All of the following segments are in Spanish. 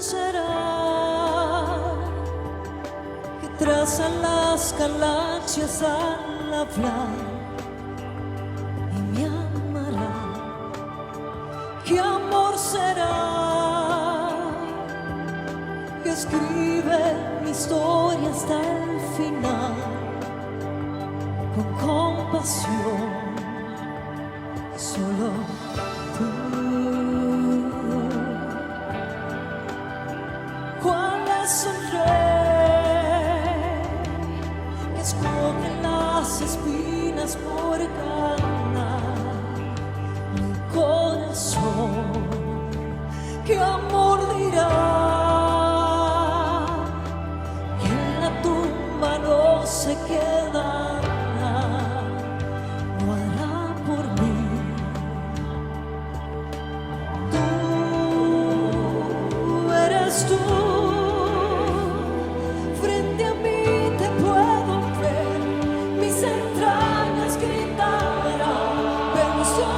será que traza las galaxias al hablar y me amará? ¿Qué amor será que escribe mi historia hasta el final con compasión? Solo tú. ¿Cuál es el rey que escoge las espinas por ganar mi corazón? ¿Qué amor dirá que en la tumba no se quedará? No hará por mí. Tú eres tú. Frente a mí te puedo ver, mis entrañas gritarán bendición.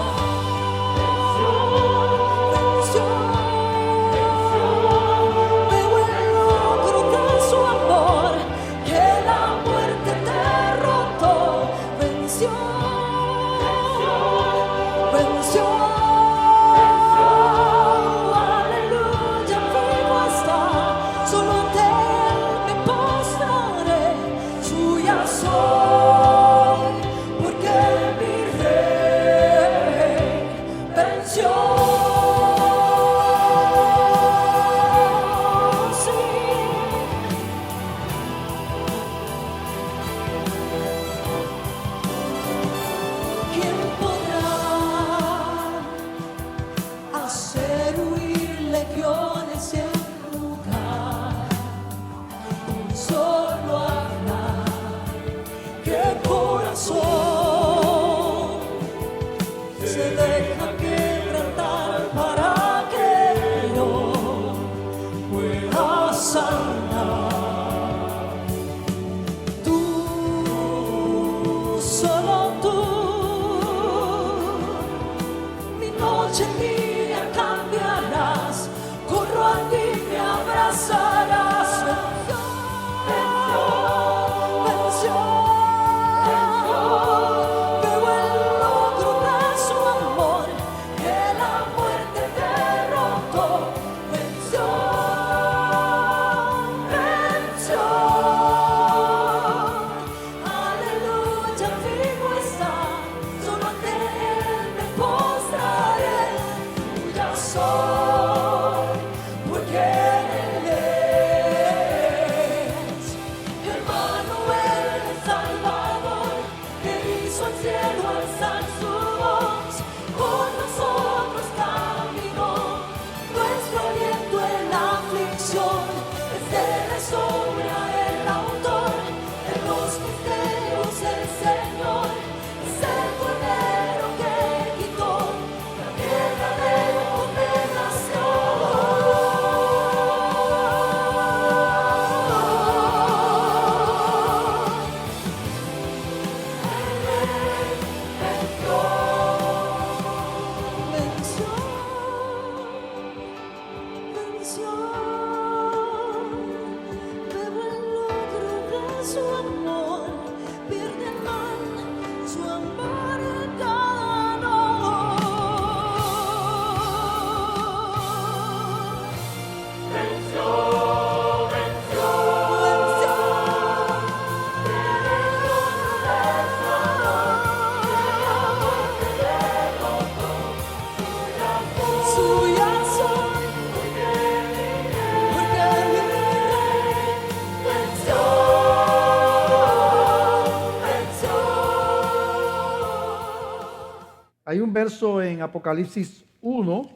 Hay un verso en Apocalipsis 1,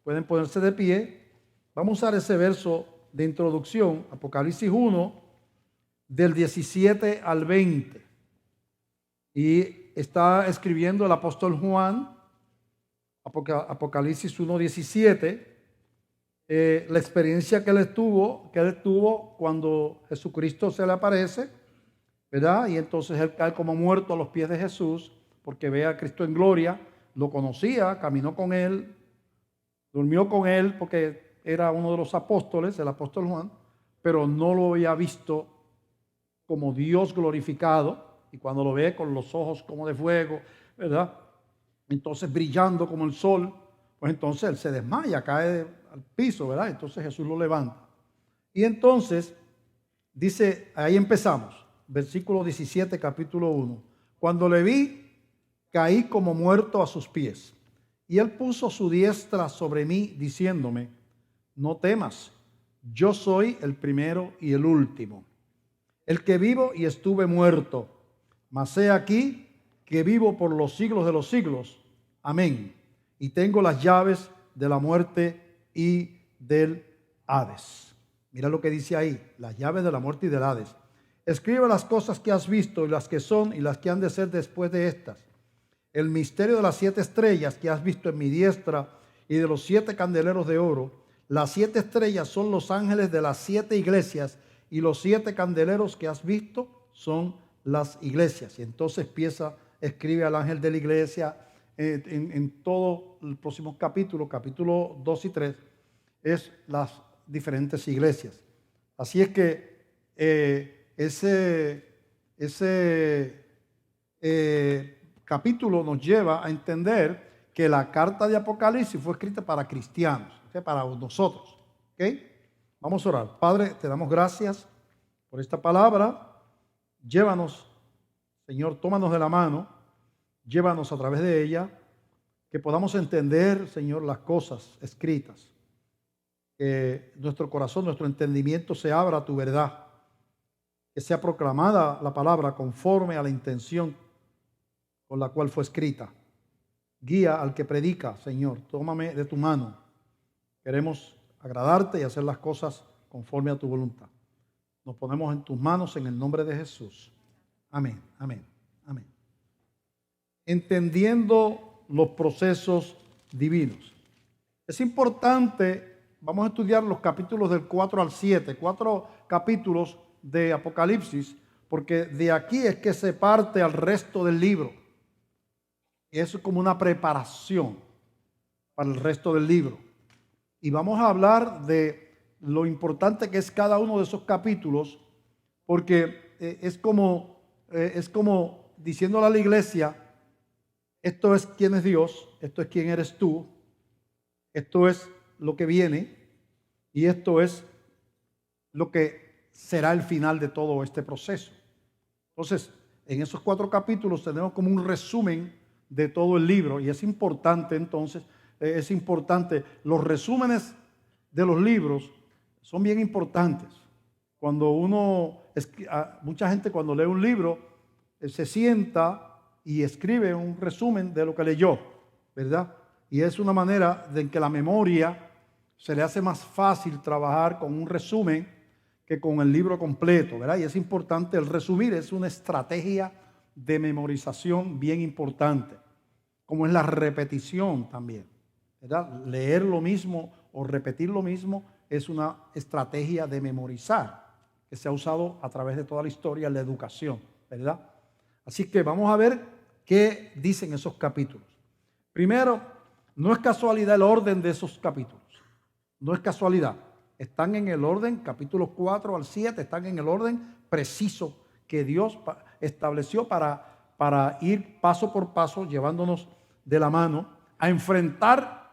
pueden ponerse de pie. Vamos a usar ese verso de introducción, Apocalipsis 1, del 17 al 20. Y está escribiendo el apóstol Juan, Apocalipsis 1, 17, la experiencia que él tuvo cuando Jesucristo se le aparece, ¿verdad? Y entonces él cae como muerto a los pies de Jesús, porque ve a Cristo en gloria. Lo conocía, caminó con él, durmió con él, porque era uno de los apóstoles, el apóstol Juan, pero no lo había visto como Dios glorificado. Y cuando lo ve con los ojos como de fuego, ¿verdad? Entonces brillando como el sol, pues entonces él se desmaya, cae al piso, ¿verdad? Entonces Jesús lo levanta. Y entonces dice, ahí empezamos, versículo 17, capítulo 1. Cuando le vi, caí como muerto a sus pies. Y él puso su diestra sobre mí, diciéndome, no temas, yo soy el primero y el último, el que vivo y estuve muerto, mas he aquí que vivo por los siglos de los siglos. Amén. Y tengo las llaves de la muerte y del Hades. Mira lo que dice ahí, las llaves de la muerte y del Hades. Escribe las cosas que has visto y las que son y las que han de ser después de estas. El misterio de las 7 estrellas que has visto en mi diestra y de los 7 candeleros de oro. Las 7 estrellas son los ángeles de las 7 iglesias y los 7 candeleros que has visto son las iglesias. Y entonces escribe al ángel de la iglesia en todo el próximo capítulo 2 y 3, es las diferentes iglesias. Así es que ese capítulo nos lleva a entender que la carta de Apocalipsis fue escrita para cristianos, ¿okay? Para nosotros. ¿Okay? Vamos a orar. Padre, te damos gracias por esta palabra. Llévanos, Señor, tómanos de la mano, llévanos a través de ella, que podamos entender, Señor, las cosas escritas. Que nuestro corazón, nuestro entendimiento se abra a tu verdad. Que sea proclamada la palabra conforme a la intención con la cual fue escrita. Guía al que predica, Señor. Tómame de tu mano. Queremos agradarte y hacer las cosas conforme a tu voluntad. Nos ponemos en tus manos en el nombre de Jesús. Amén, amén, amén. Entendiendo los procesos divinos. Es importante, vamos a estudiar los capítulos del 4 al 7, 4 capítulos de Apocalipsis, porque de aquí es que se parte al resto del libro. Y eso es como una preparación para el resto del libro. Y vamos a hablar de lo importante que es cada uno de esos capítulos, porque es como diciéndole a la iglesia, esto es quién es Dios, esto es quién eres tú, esto es lo que viene y esto es lo que será el final de todo este proceso. Entonces, en esos 4 capítulos tenemos como un resumen de todo el libro y es importante entonces, los resúmenes de los libros son bien importantes. Cuando mucha gente cuando lee un libro se sienta y escribe un resumen de lo que leyó, ¿verdad? Y es una manera de que la memoria se le hace más fácil trabajar con un resumen que con el libro completo, ¿verdad? Y es importante el resumir, es una estrategia de memorización bien importante, como es la repetición también, ¿verdad? Leer lo mismo o repetir lo mismo es una estrategia de memorizar que se ha usado a través de toda la historia en la educación, ¿verdad? Así que vamos a ver qué dicen esos capítulos. Primero, no es casualidad el orden de esos capítulos, no es casualidad. Están en el orden, capítulos 4 al 7, están en el orden preciso que Dios estableció para ir paso por paso, llevándonos de la mano a enfrentar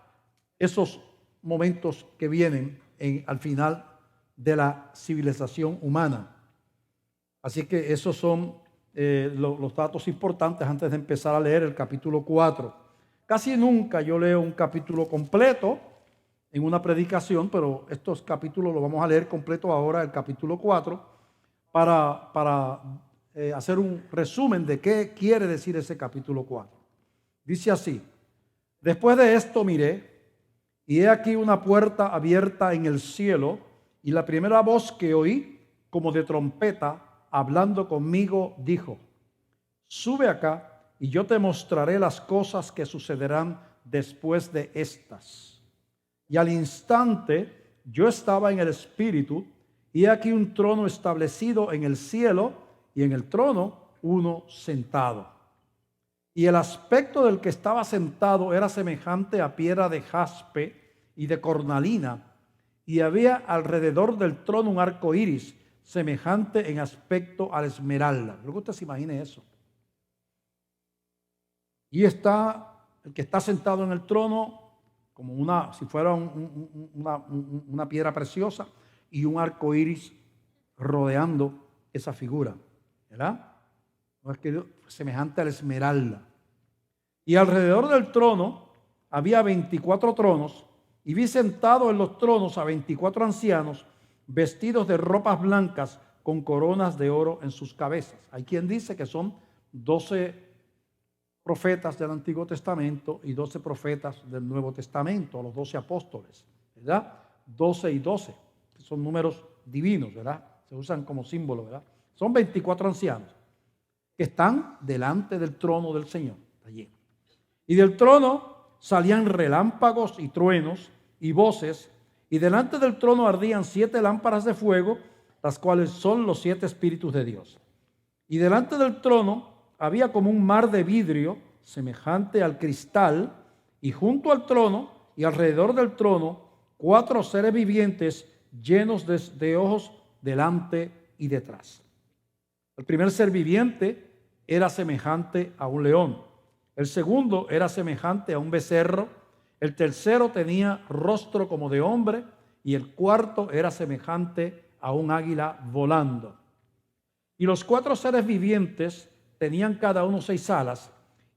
esos momentos que vienen al final de la civilización humana. Así que esos son los datos importantes antes de empezar a leer el capítulo 4. Casi nunca yo leo un capítulo completo en una predicación, pero estos capítulos los vamos a leer completo ahora, el capítulo 4, para hacer un resumen de qué quiere decir ese capítulo 4. Dice así: después de esto miré, y he aquí una puerta abierta en el cielo, y la primera voz que oí, como de trompeta, hablando conmigo, dijo: sube acá, y yo te mostraré las cosas que sucederán después de estas. Y al instante yo estaba en el Espíritu, y aquí un trono establecido en el cielo, y en el trono uno sentado. Y el aspecto del que estaba sentado era semejante a piedra de jaspe y de cornalina, y había alrededor del trono un arco iris, semejante en aspecto a la esmeralda. Luego usted se imagine eso. Y está el que está sentado en el trono, como si fuera una piedra preciosa, y un arco iris rodeando esa figura, ¿verdad? No es que semejante a la esmeralda. Y alrededor del trono había 24 tronos, y vi sentados en los tronos a 24 ancianos, vestidos de ropas blancas, con coronas de oro en sus cabezas. Hay quien dice que son 12 profetas del Antiguo Testamento y 12 profetas del Nuevo Testamento, los 12 apóstoles, ¿verdad? 12 y 12, que son números divinos, ¿verdad? Se usan como símbolo, ¿verdad? Son 24 ancianos que están delante del trono del Señor, allí. Y del trono salían relámpagos y truenos y voces, y delante del trono ardían 7 lámparas de fuego, las cuales son los 7 espíritus de Dios. Y delante del trono había como un mar de vidrio semejante al cristal, y junto al trono y alrededor del trono 4 seres vivientes llenos de ojos delante y detrás. El primer ser viviente era semejante a un león, el segundo era semejante a un becerro, el tercero tenía rostro como de hombre, y el cuarto era semejante a un águila volando. Y los 4 seres vivientes tenían cada uno 6 alas,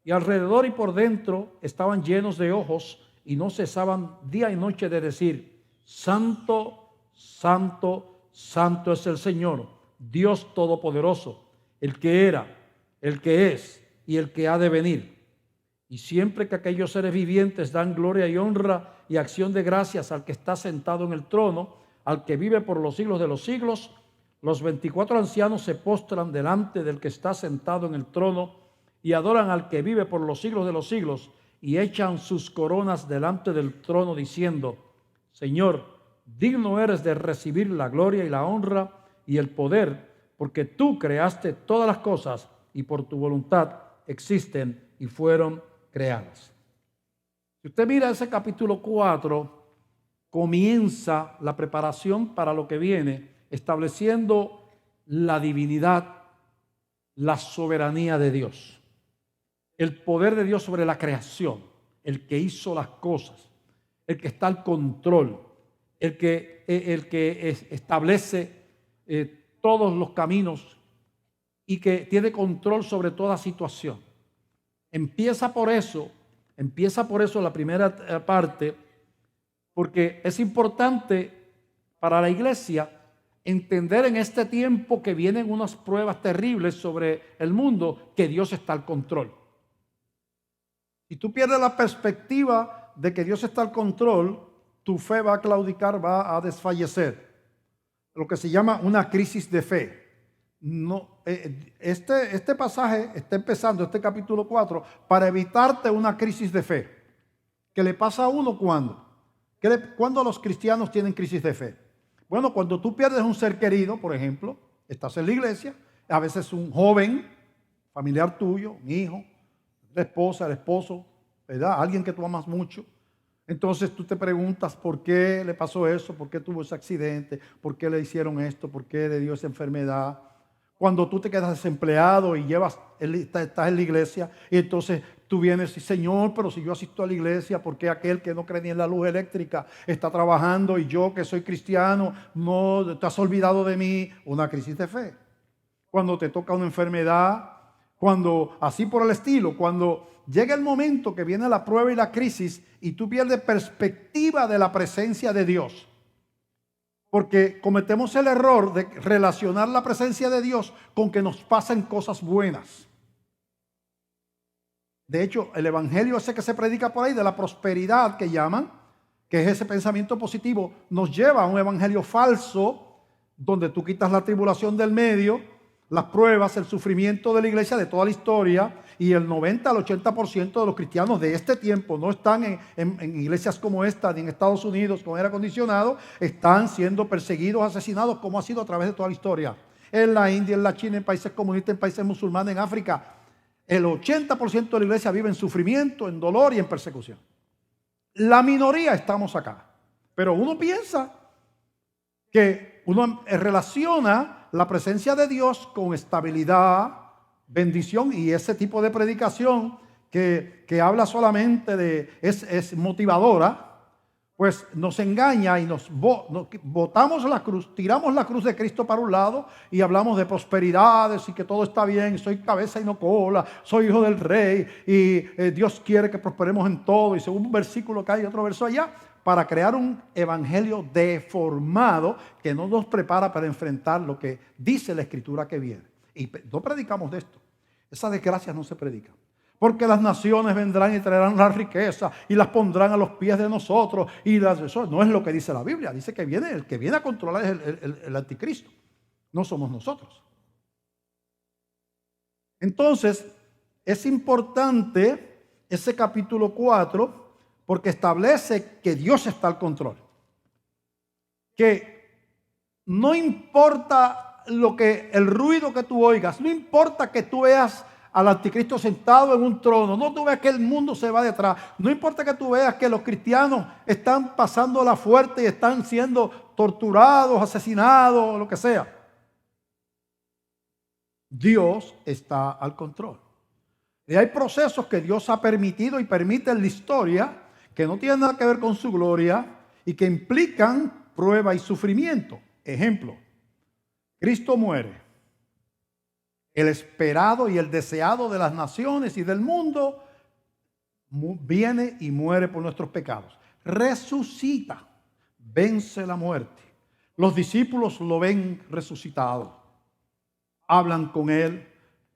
y alrededor y por dentro estaban llenos de ojos, y no cesaban día y noche de decir: Santo, Santo, Santo es el Señor, Dios Todopoderoso, el que era, el que es y el que ha de venir. Y siempre que aquellos seres vivientes dan gloria y honra y acción de gracias al que está sentado en el trono, al que vive por los siglos de los siglos, los 24 ancianos se postran delante del que está sentado en el trono y adoran al que vive por los siglos de los siglos, y echan sus coronas delante del trono diciendo: Señor, digno eres de recibir la gloria y la honra y el poder, porque tú creaste todas las cosas y por tu voluntad existen y fueron creadas. Si usted mira ese capítulo 4, comienza la preparación para lo que viene, estableciendo la divinidad, la soberanía de Dios, el poder de Dios sobre la creación, el que hizo las cosas, el que está al control, el que establece todos los caminos y que tiene control sobre toda situación. Empieza por eso la primera parte, porque es importante para la iglesia entender en este tiempo que vienen unas pruebas terribles sobre el mundo, que Dios está al control. Si tú pierdes la perspectiva de que Dios está al control, tu fe va a claudicar, va a desfallecer. Lo que se llama una crisis de fe. No, este pasaje está empezando, este capítulo 4, para evitarte una crisis de fe. ¿Qué le pasa a uno cuando? ¿Cuándo los cristianos tienen crisis de fe? Bueno, cuando tú pierdes un ser querido, por ejemplo, estás en la iglesia, a veces un joven, familiar tuyo, un hijo, la esposa, el esposo, ¿verdad? Alguien que tú amas mucho. Entonces tú te preguntas por qué le pasó eso, por qué tuvo ese accidente, por qué le hicieron esto, por qué le dio esa enfermedad. Cuando tú te quedas desempleado y estás en la iglesia, y entonces tú vienes y Señor, pero si yo asisto a la iglesia, ¿por qué aquel que no cree ni en la luz eléctrica está trabajando y yo que soy cristiano, no te has olvidado de mí? Una crisis de fe. Cuando te toca una enfermedad, cuando así por el estilo, cuando llega el momento que viene la prueba y la crisis y tú pierdes perspectiva de la presencia de Dios. Porque cometemos el error de relacionar la presencia de Dios con que nos pasen cosas buenas. De hecho, el evangelio ese que se predica por ahí de la prosperidad que llaman, que es ese pensamiento positivo, nos lleva a un evangelio falso donde tú quitas la tribulación del medio, las pruebas, el sufrimiento de la iglesia de toda la historia, y el 90 al 80% de los cristianos de este tiempo no están en iglesias como esta, ni en Estados Unidos con aire acondicionado, están siendo perseguidos, asesinados, como ha sido a través de toda la historia. En la India, en la China, en países comunistas, en países musulmanes, en África, el 80% de la iglesia vive en sufrimiento, en dolor y en persecución. La minoría estamos acá. Pero uno piensa que uno relaciona la presencia de Dios con estabilidad, bendición, y ese tipo de predicación que habla solamente es motivadora, pues nos engaña y nos botamos la cruz, tiramos la cruz de Cristo para un lado y hablamos de prosperidades y que todo está bien, soy cabeza y no cola, soy hijo del rey y Dios quiere que prosperemos en todo, y según un versículo que hay, otro verso allá, para crear un evangelio deformado que no nos prepara para enfrentar lo que dice la Escritura que viene. Y no predicamos de esto. Esas desgracias no se predican. Porque las naciones vendrán y traerán la riqueza y las pondrán a los pies de nosotros. Y eso no es lo que dice la Biblia. Dice que el que viene a controlar es el anticristo. No somos nosotros. Entonces, es importante ese capítulo 4 porque establece que Dios está al control. Que no importa el ruido que tú oigas, no importa que tú veas al anticristo sentado en un trono, no tú veas que el mundo se va detrás, no importa que tú veas que los cristianos están pasando la fuerte y están siendo torturados, asesinados, lo que sea. Dios está al control. Y hay procesos que Dios ha permitido y permite en la historia que no tienen nada que ver con su gloria y que implican prueba y sufrimiento. Ejemplo, Cristo muere. El esperado y el deseado de las naciones y del mundo viene y muere por nuestros pecados. Resucita, vence la muerte. Los discípulos lo ven resucitado. Hablan con él.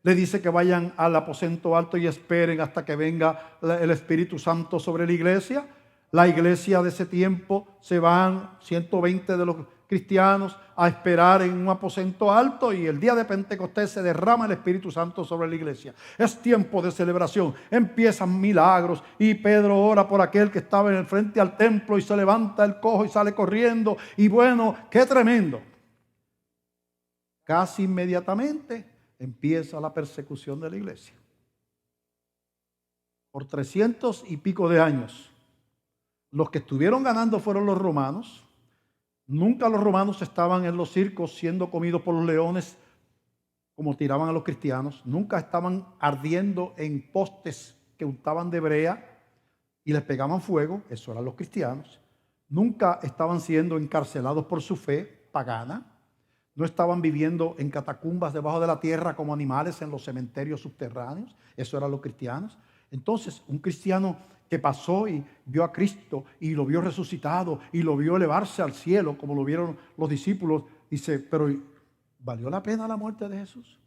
Le dice que vayan al aposento alto y esperen hasta que venga el Espíritu Santo sobre la iglesia. La iglesia de ese tiempo se van 120 de los cristianos a esperar en un aposento alto y el día de Pentecostés se derrama el Espíritu Santo sobre la iglesia. Es tiempo de celebración, empiezan milagros y Pedro ora por aquel que estaba en el frente al templo y se levanta el cojo y sale corriendo y bueno, qué tremendo. Casi inmediatamente empieza la persecución de la iglesia. Por 300 y pico de años, los que estuvieron ganando fueron los romanos. Nunca los romanos estaban en los circos siendo comidos por los leones como tiraban a los cristianos. Nunca estaban ardiendo en postes que untaban de brea y les pegaban fuego. Eso eran los cristianos. Nunca estaban siendo encarcelados por su fe pagana. No estaban viviendo en catacumbas debajo de la tierra como animales en los cementerios subterráneos. Eso eran los cristianos. Entonces, un cristiano que pasó y vio a Cristo y lo vio resucitado y lo vio elevarse al cielo como lo vieron los discípulos, dice, pero ¿valió la pena la muerte de Jesús?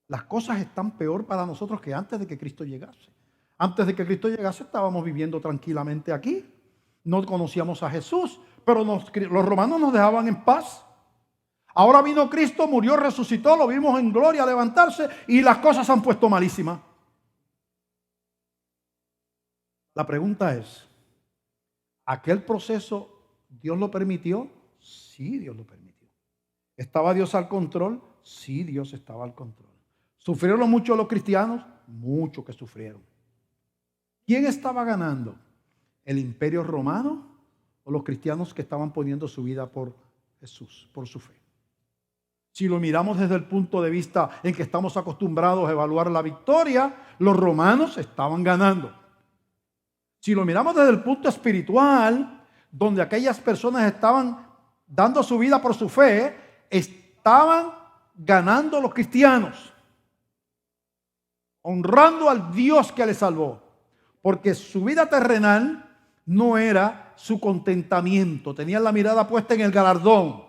Las cosas están peor para nosotros que antes de que Cristo llegase. Antes de que Cristo llegase estábamos viviendo tranquilamente aquí. No conocíamos a Jesús, pero los romanos nos dejaban en paz. Ahora vino Cristo, murió, resucitó, lo vimos en gloria levantarse y las cosas se han puesto malísimas. La pregunta es, ¿aquel proceso Dios lo permitió? Sí, Dios lo permitió. ¿Estaba Dios al control? Sí, Dios estaba al control. ¿Sufrieron mucho los cristianos? Mucho que sufrieron. ¿Quién estaba ganando? ¿El imperio romano o los cristianos que estaban poniendo su vida por Jesús, por su fe? Si lo miramos desde el punto de vista en que estamos acostumbrados a evaluar la victoria, los romanos estaban ganando. Si lo miramos desde el punto espiritual, donde aquellas personas estaban dando su vida por su fe, estaban ganando los cristianos, honrando al Dios que les salvó, porque su vida terrenal no era su contentamiento, tenían la mirada puesta en el galardón.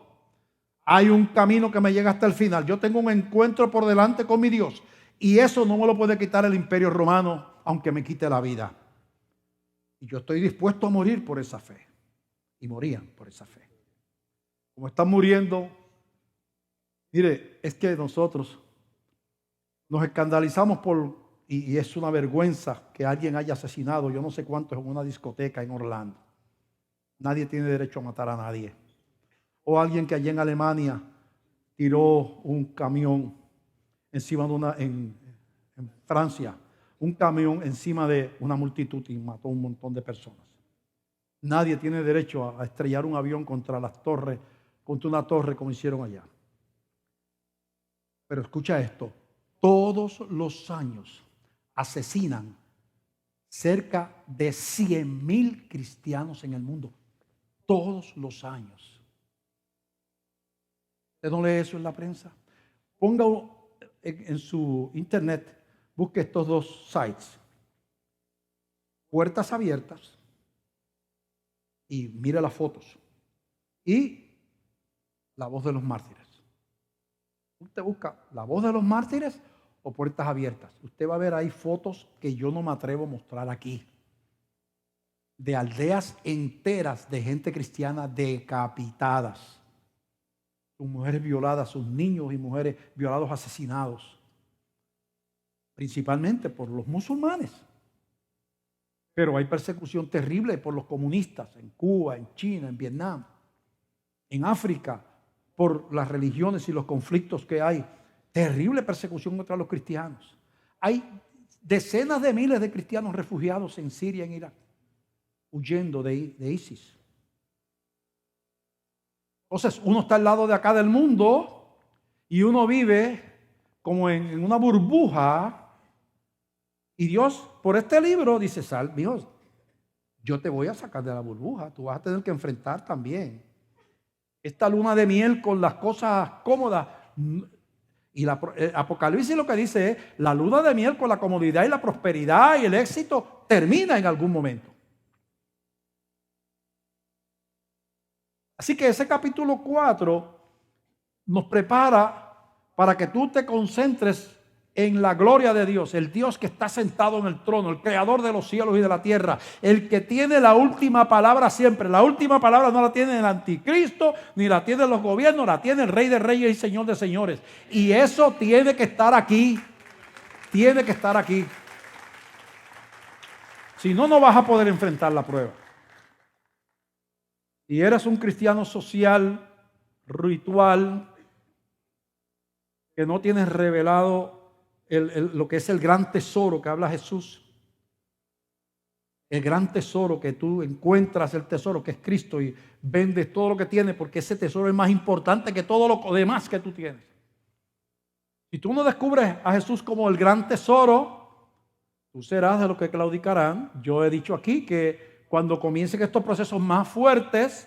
Hay un camino que me llega hasta el final, yo tengo un encuentro por delante con mi Dios y eso no me lo puede quitar el imperio romano, aunque me quite la vida. Y yo estoy dispuesto a morir por esa fe. Y morían por esa fe. Como están muriendo, mire, es que nosotros nos escandalizamos y es una vergüenza que alguien haya asesinado, yo no sé cuántos en una discoteca en Orlando. Nadie tiene derecho a matar a nadie. O alguien que allá en Alemania tiró un camión encima de en Francia, un camión encima de una multitud y mató a un montón de personas. Nadie tiene derecho a estrellar un avión contra las torres, contra una torre como hicieron allá. Pero escucha esto, todos los años asesinan cerca de 100,000 cristianos en el mundo. Todos los años. ¿Usted no lee eso en la prensa? Ponga en su internet, busque estos dos sites. Puertas Abiertas y mire las fotos. Y La Voz de los Mártires. Usted busca La Voz de los Mártires o Puertas Abiertas. Usted va a ver ahí fotos que yo no me atrevo a mostrar aquí. De aldeas enteras de gente cristiana decapitadas. Sus mujeres violadas, sus niños y mujeres violados, asesinados. Principalmente por los musulmanes. Pero hay persecución terrible por los comunistas en Cuba, en China, en Vietnam, en África, por las religiones y los conflictos que hay. Terrible persecución contra los cristianos. Hay decenas de miles de cristianos refugiados en Siria y en Irak, huyendo de ISIS. Entonces uno está al lado de acá del mundo y uno vive como en una burbuja. Y Dios, por este libro, dice: Dios, yo te voy a sacar de la burbuja. Tú vas a tener que enfrentar también esta luna de miel con las cosas cómodas. Y Apocalipsis lo que dice es: la luna de miel con la comodidad y la prosperidad y el éxito termina en algún momento. Así que ese capítulo 4 nos prepara para que tú te concentres en la gloria de Dios, el Dios que está sentado en el trono, el creador de los cielos y de la tierra, el que tiene la última palabra siempre. La última palabra no la tiene el anticristo, ni la tienen los gobiernos, la tiene el Rey de Reyes y Señor de Señores. Y eso tiene que estar aquí, tiene que estar aquí. Si no, no vas a poder enfrentar la prueba. Si eres un cristiano social, ritual, que no tienes revelado lo que es el gran tesoro que habla Jesús, el gran tesoro que tú encuentras, el tesoro que es Cristo, y vendes todo lo que tienes porque ese tesoro es más importante que todo lo demás que tú tienes. Si tú no descubres a Jesús como el gran tesoro, tú serás de los que claudicarán. Yo he dicho aquí que cuando comiencen estos procesos más fuertes,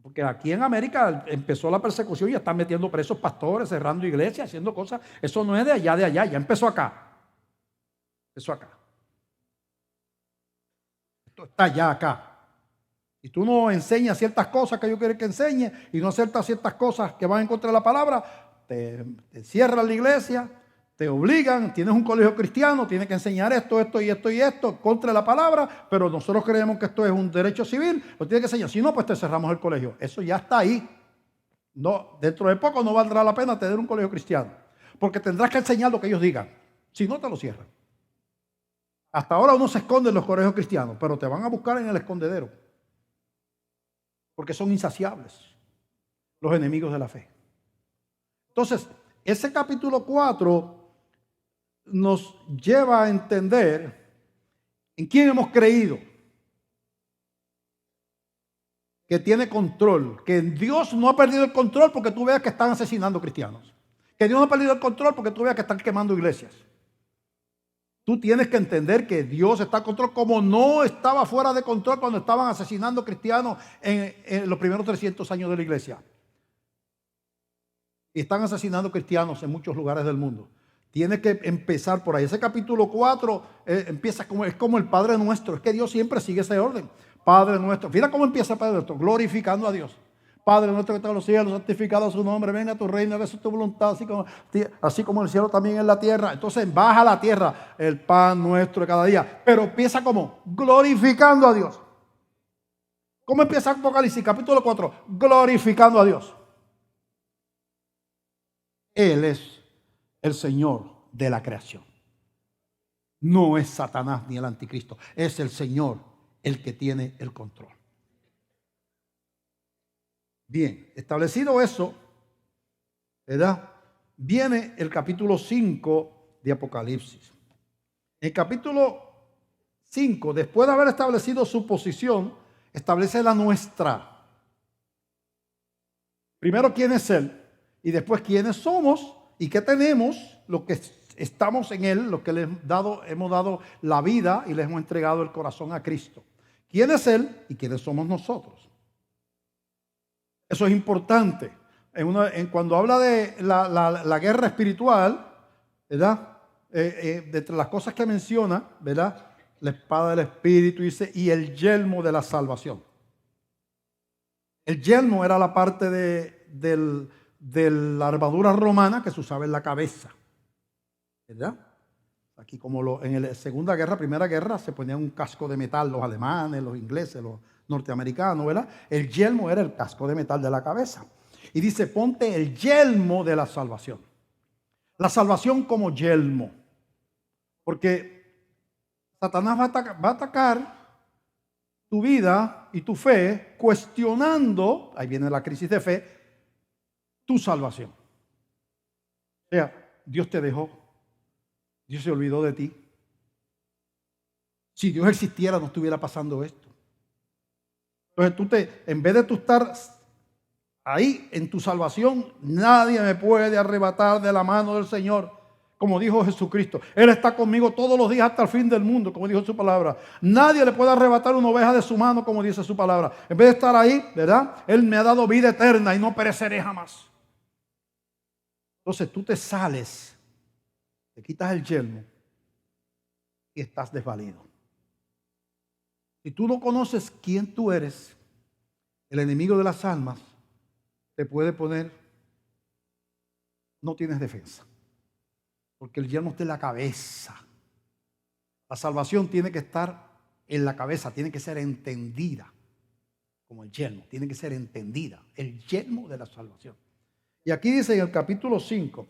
porque aquí en América empezó la persecución y están metiendo presos pastores, cerrando iglesias, haciendo cosas. Eso no es de allá, ya empezó acá. Empezó acá. Esto está ya acá. Si tú no enseñas ciertas cosas que yo quiero que enseñe y no aceptas ciertas cosas que van en contra de la palabra, te cierran la iglesia, te obligan, tienes un colegio cristiano, tienes que enseñar esto y esto contra la palabra, pero nosotros creemos que esto es un derecho civil, lo tienes que enseñar. Si no, pues te cerramos el colegio. Eso ya está ahí. No, dentro de poco no valdrá la pena tener un colegio cristiano, porque tendrás que enseñar lo que ellos digan. Si no, te lo cierran. Hasta ahora uno se esconde en los colegios cristianos, pero te van a buscar en el escondedero, porque son insaciables los enemigos de la fe. Entonces, ese capítulo 4 nos lleva a entender en quién hemos creído, que tiene control, que Dios no ha perdido el control porque tú veas que están asesinando cristianos, que Dios no ha perdido el control porque tú veas que están quemando iglesias. Tú tienes que entender que Dios está en control, como no estaba fuera de control cuando estaban asesinando cristianos en los primeros 300 años de la iglesia. Y están asesinando cristianos en muchos lugares del mundo. Tiene que empezar por ahí. Ese capítulo 4 empieza es como el Padre Nuestro. Es que Dios siempre sigue ese orden. Padre Nuestro. Mira cómo empieza el Padre Nuestro, glorificando a Dios. Padre Nuestro que está en los cielos, santificado su nombre, venga a tu reino, hágase tu voluntad, así como el cielo también en la tierra. Entonces baja a la tierra el pan nuestro de cada día. Pero empieza como glorificando a Dios. ¿Cómo empieza Apocalipsis capítulo 4? Glorificando a Dios. Él es el Señor de la creación. No es Satanás ni el anticristo. Es el Señor el que tiene el control. Bien, establecido eso, ¿verdad? Viene el capítulo 5 de Apocalipsis. El capítulo 5, después de haber establecido su posición, establece la nuestra. Primero quién es Él y después quiénes somos y qué tenemos, lo que estamos en Él, lo que hemos dado la vida y les hemos entregado el corazón a Cristo. ¿Quién es Él y quiénes somos nosotros? Eso es importante. Cuando habla de la guerra espiritual, ¿verdad? De entre las cosas que menciona, ¿verdad? La espada del Espíritu, dice, y el yelmo de la salvación. El yelmo era la parte de la armadura romana que se usaba en la cabeza, ¿verdad? Aquí como en la Segunda Guerra, Primera Guerra, se ponían un casco de metal los alemanes, los ingleses, los norteamericanos, ¿verdad? El yelmo era el casco de metal de la cabeza. Y dice, ponte el yelmo de la salvación. La salvación como yelmo. Porque Satanás va a atacar tu vida y tu fe cuestionando, ahí viene la crisis de fe, tu salvación. O sea, Dios te dejó. Dios se olvidó de ti. Si Dios existiera, no estuviera pasando esto. Entonces en vez de tú estar ahí en tu salvación, nadie me puede arrebatar de la mano del Señor. Como dijo Jesucristo, Él está conmigo todos los días hasta el fin del mundo, como dijo su palabra. Nadie le puede arrebatar una oveja de su mano, como dice su palabra. En vez de estar ahí, ¿verdad? Él me ha dado vida eterna y no pereceré jamás. Entonces tú te sales, te quitas el yelmo y estás desvalido. Si tú no conoces quién tú eres, el enemigo de las almas te puede poner, no tienes defensa. Porque el yelmo está en la cabeza. La salvación tiene que estar en la cabeza, tiene que ser entendida. Como el yelmo, tiene que ser entendida. El yelmo de la salvación. Y aquí dice en el capítulo 5,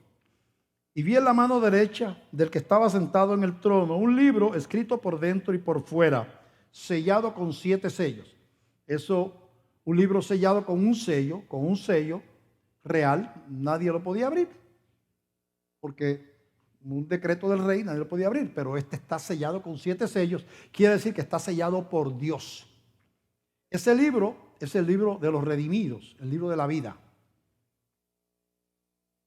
y vi en la mano derecha del que estaba sentado en el trono un libro escrito por dentro y por fuera, sellado con 7 sellos. Eso, un libro sellado con un sello real, nadie lo podía abrir. Porque un decreto del rey nadie lo podía abrir, pero este está sellado con 7 sellos, quiere decir que está sellado por Dios. Ese libro es el libro de los redimidos, el libro de la vida.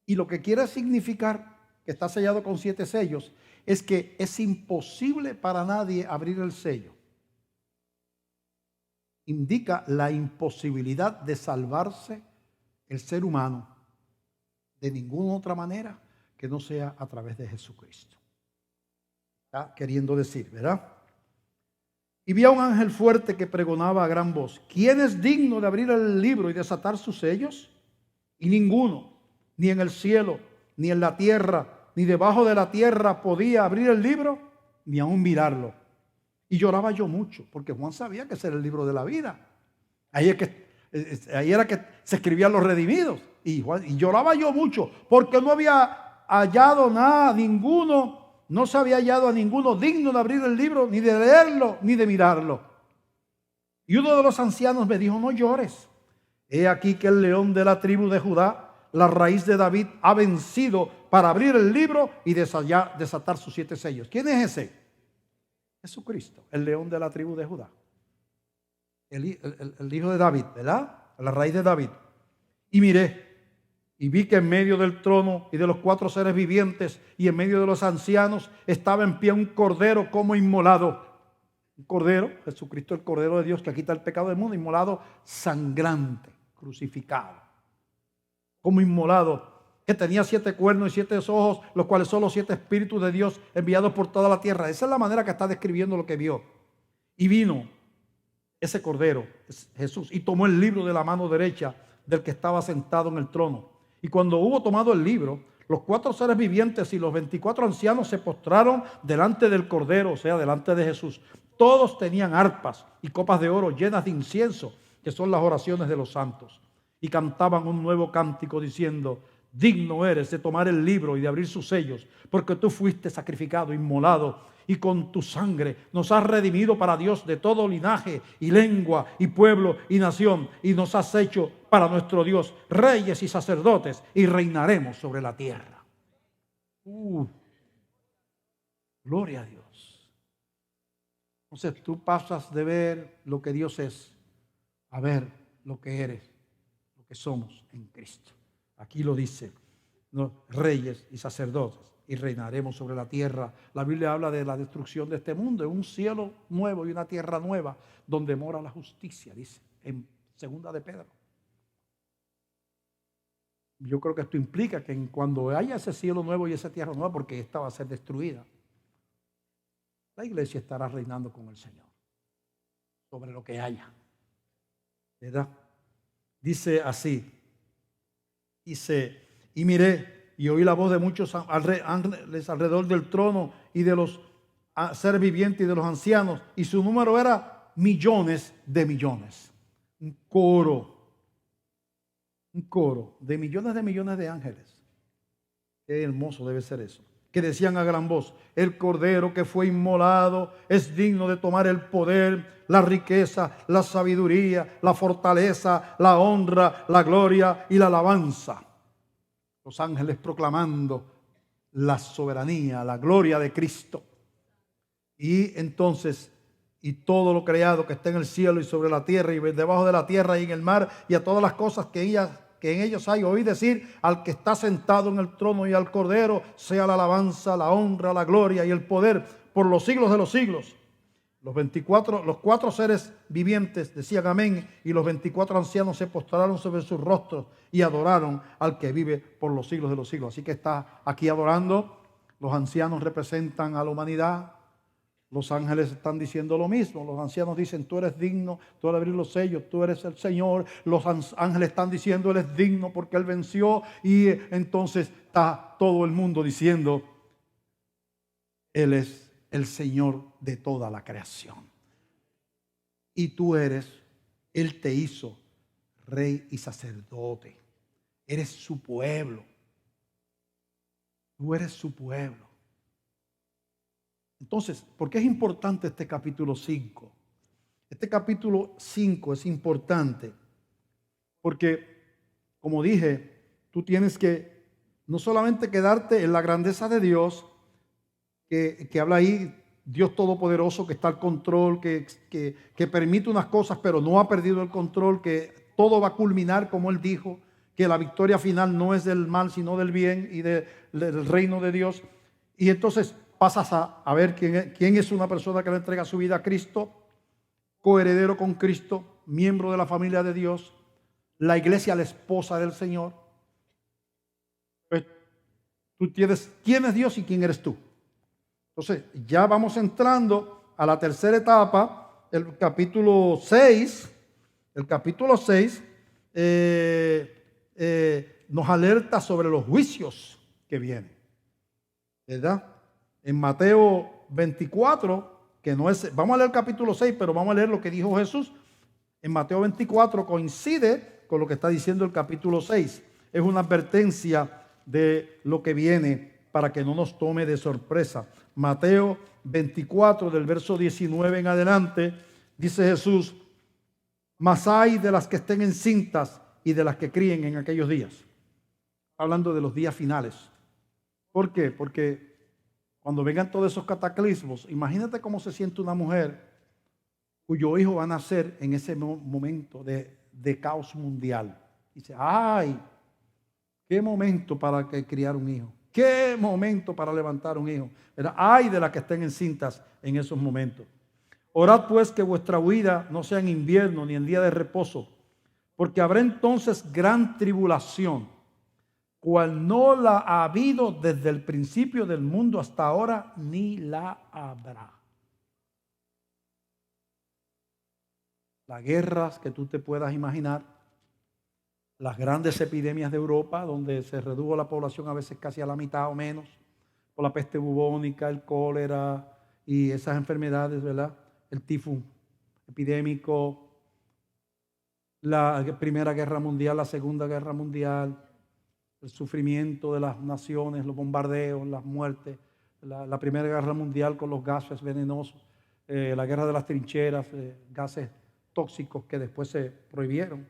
Y lo que quiere significar que está sellado con 7 sellos es que es imposible para nadie abrir el sello. Indica la imposibilidad de salvarse el ser humano de ninguna otra manera que no sea a través de Jesucristo. Está queriendo decir, ¿verdad? Y vi a un ángel fuerte que pregonaba a gran voz: ¿quién es digno de abrir el libro y desatar sus sellos? Y ninguno, ni en el cielo, ni en la tierra, ni debajo de la tierra podía abrir el libro, ni aún mirarlo. Y lloraba yo mucho, porque Juan sabía que ese era el libro de la vida. Ahí era que se escribían los redimidos. Y lloraba yo mucho, porque no había hallado nada, no se había hallado a ninguno digno de abrir el libro, ni de leerlo, ni de mirarlo. Y uno de los ancianos me dijo: no llores. He aquí que el león de la tribu de Judá, la raíz de David, ha vencido para abrir el libro y desatar sus 7 sellos. ¿Quién es ese? Jesucristo, el león de la tribu de Judá. El hijo de David, ¿verdad? La raíz de David. Y miré, y vi que en medio del trono y de los 4 seres vivientes y en medio de los ancianos estaba en pie un cordero como inmolado. Un cordero, Jesucristo el cordero de Dios que quita el pecado del mundo, inmolado, sangrante, crucificado. Como inmolado, que tenía 7 cuernos y 7 ojos, los cuales son los 7 espíritus de Dios enviados por toda la tierra. Esa es la manera que está describiendo lo que vio. Y vino ese cordero, Jesús, y tomó el libro de la mano derecha del que estaba sentado en el trono. Y cuando hubo tomado el libro, los 4 seres vivientes y los 24 ancianos se postraron delante del cordero, o sea, delante de Jesús. Todos tenían arpas y copas de oro llenas de incienso, que son las oraciones de los santos. Y cantaban un nuevo cántico diciendo: digno eres de tomar el libro y de abrir sus sellos, porque tú fuiste sacrificado, inmolado, y con tu sangre nos has redimido para Dios de todo linaje y lengua y pueblo y nación, y nos has hecho para nuestro Dios reyes y sacerdotes, y reinaremos sobre la tierra. Gloria a Dios. Entonces tú pasas de ver lo que Dios es a ver lo que eres, lo que somos en Cristo. Aquí lo dice, ¿no? Reyes y sacerdotes, y reinaremos sobre la tierra. La Biblia habla de la destrucción de este mundo, de un cielo nuevo y una tierra nueva, donde mora la justicia, dice, en segunda de Pedro. Yo creo que esto implica que cuando haya ese cielo nuevo y esa tierra nueva, porque esta va a ser destruida, la iglesia estará reinando con el Señor sobre lo que haya, ¿verdad? Dice así, dice, y miré y oí la voz de muchos ángeles alrededor del trono y de los seres vivientes y de los ancianos, y su número era millones de millones. Un coro de millones de ángeles. Qué hermoso debe ser eso. Que decían a gran voz, el Cordero que fue inmolado es digno de tomar el poder, la riqueza, la sabiduría, la fortaleza, la honra, la gloria y la alabanza. Los ángeles proclamando la soberanía, la gloria de Cristo. Y entonces, y todo lo creado que está en el cielo y sobre la tierra y debajo de la tierra y en el mar y a todas las cosas que en ellos hay, oí decir al que está sentado en el trono y al Cordero, sea la alabanza, la honra, la gloria y el poder por los siglos de los siglos. Los cuatro seres vivientes decían amén, y los 24 ancianos se postraron sobre sus rostros y adoraron al que vive por los siglos de los siglos. Así que está aquí adorando. Los ancianos representan a la humanidad. Los ángeles están diciendo lo mismo. Los ancianos dicen, tú eres digno, tú al abrir los sellos, tú eres el Señor. Los ángeles están diciendo, Él es digno porque Él venció. Y entonces está todo el mundo diciendo, Él es el Señor de toda la creación. Y tú eres, Él te hizo rey y sacerdote. Eres su pueblo. Tú eres su pueblo. Entonces, ¿por qué es importante este capítulo 5? Este capítulo 5 es importante porque, como dije, tú tienes que no solamente quedarte en la grandeza de Dios, que habla ahí, Dios Todopoderoso que está al control, que permite unas cosas pero no ha perdido el control, que todo va a culminar como Él dijo, que la victoria final no es del mal sino del bien y del reino de Dios. Y entonces pasas a ver quién es una persona que le entrega su vida a Cristo, coheredero con Cristo, miembro de la familia de Dios, la iglesia, la esposa del Señor. Pues tú tienes quién es Dios y quién eres tú. Entonces ya vamos entrando a la tercera etapa, el capítulo 6. El capítulo 6 nos alerta sobre los juicios que vienen, ¿verdad? En Mateo 24, que no es, vamos a leer el capítulo 6, pero vamos a leer lo que dijo Jesús. En Mateo 24 coincide con lo que está diciendo el capítulo 6. Es una advertencia de lo que viene para que no nos tome de sorpresa. Mateo 24, del verso 19 en adelante, dice Jesús, mas hay de las que estén encintas y de las que críen en aquellos días. Hablando de los días finales. ¿Por qué? Porque cuando vengan todos esos cataclismos, imagínate cómo se siente una mujer cuyo hijo va a nacer en ese momento de caos mundial. Dice, ¡ay! ¡Qué momento para criar un hijo! ¡Qué momento para levantar un hijo! ¡Ay de las que estén encintas en esos momentos! Orad pues que vuestra huida no sea en invierno ni en día de reposo, porque habrá entonces gran tribulación, cual no la ha habido desde el principio del mundo hasta ahora, ni la habrá. Las guerras que tú te puedas imaginar, las grandes epidemias de Europa, donde se redujo la población a veces casi a la mitad o menos, por la peste bubónica, el cólera y esas enfermedades, ¿verdad? El tifus epidémico, la Primera Guerra Mundial, la Segunda Guerra Mundial, el sufrimiento de las naciones, los bombardeos, las muertes, la Primera Guerra Mundial con los gases venenosos, la guerra de las trincheras, gases tóxicos que después se prohibieron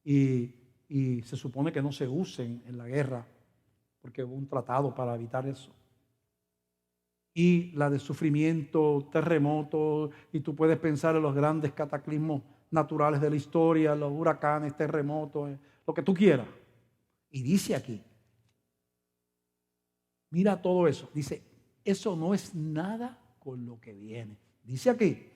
y se supone que no se usen en la guerra porque hubo un tratado para evitar eso. Y la de sufrimiento, terremotos, y tú puedes pensar en los grandes cataclismos naturales de la historia, los huracanes, terremotos, lo que tú quieras. Y dice aquí, mira todo eso, dice, eso no es nada con lo que viene. Dice aquí,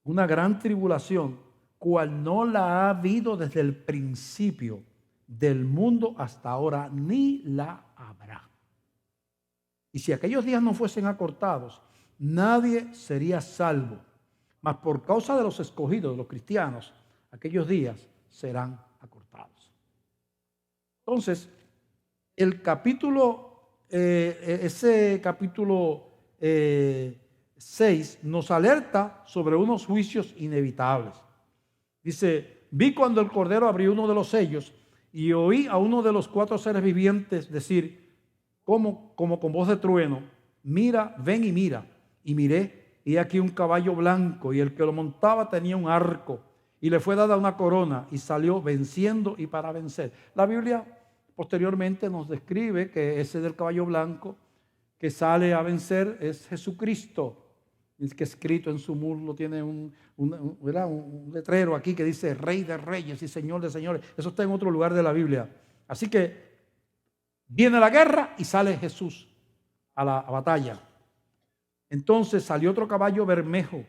una gran tribulación, cual no la ha habido desde el principio del mundo hasta ahora, ni la habrá. Y si aquellos días no fuesen acortados, nadie sería salvo. Mas por causa de los escogidos, de los cristianos, aquellos días serán acortados. Entonces, el capítulo, ese capítulo 6 nos alerta sobre unos juicios inevitables. Dice, vi cuando el Cordero abrió uno de los sellos y oí a uno de los 4 seres vivientes decir, como con voz de trueno, mira, ven y mira. Y miré, y aquí un caballo blanco, y el que lo montaba tenía un arco, y le fue dada una corona, y salió venciendo y para vencer. La Biblia posteriormente nos describe que ese del caballo blanco que sale a vencer es Jesucristo. Es que escrito en su muslo tiene un letrero aquí que dice Rey de Reyes y Señor de Señores. Eso está en otro lugar de la Biblia. Así que viene la guerra y sale Jesús a la batalla. Entonces salió otro caballo bermejo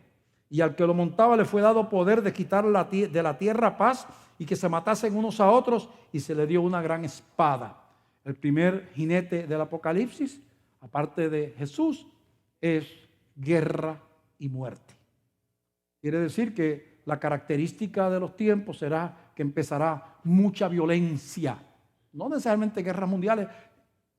y al que lo montaba le fue dado poder de quitar de la tierra paz y que se matasen unos a otros, y se le dio una gran espada. El primer jinete del Apocalipsis, aparte de Jesús, es guerra y muerte. Quiere decir que la característica de los tiempos será que empezará mucha violencia. No necesariamente guerras mundiales,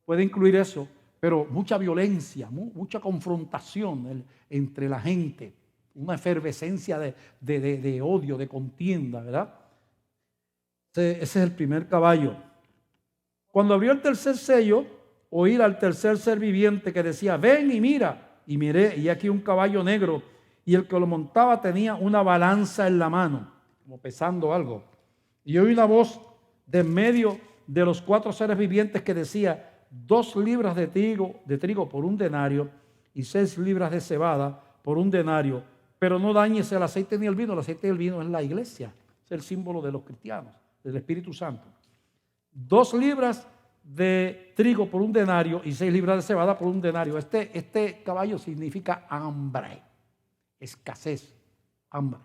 puede incluir eso, pero mucha violencia, mucha confrontación entre la gente, una efervescencia de odio, de contienda, ¿verdad? Ese es el primer caballo. Cuando abrió el tercer sello, oí al tercer ser viviente que decía, ven y mira. Y miré, y aquí un caballo negro, y el que lo montaba tenía una balanza en la mano, como pesando algo. Y oí una voz de en medio de los 4 seres vivientes que decía, 2 libras de trigo por 1 denario, y 6 libras de cebada por 1 denario, pero no dañes el aceite ni el vino. El aceite y el vino es la iglesia, es el símbolo de los cristianos, del Espíritu Santo. 2 libras de trigo por 1 denario y 6 libras de cebada por 1 denario. Este caballo significa hambre, escasez, hambre.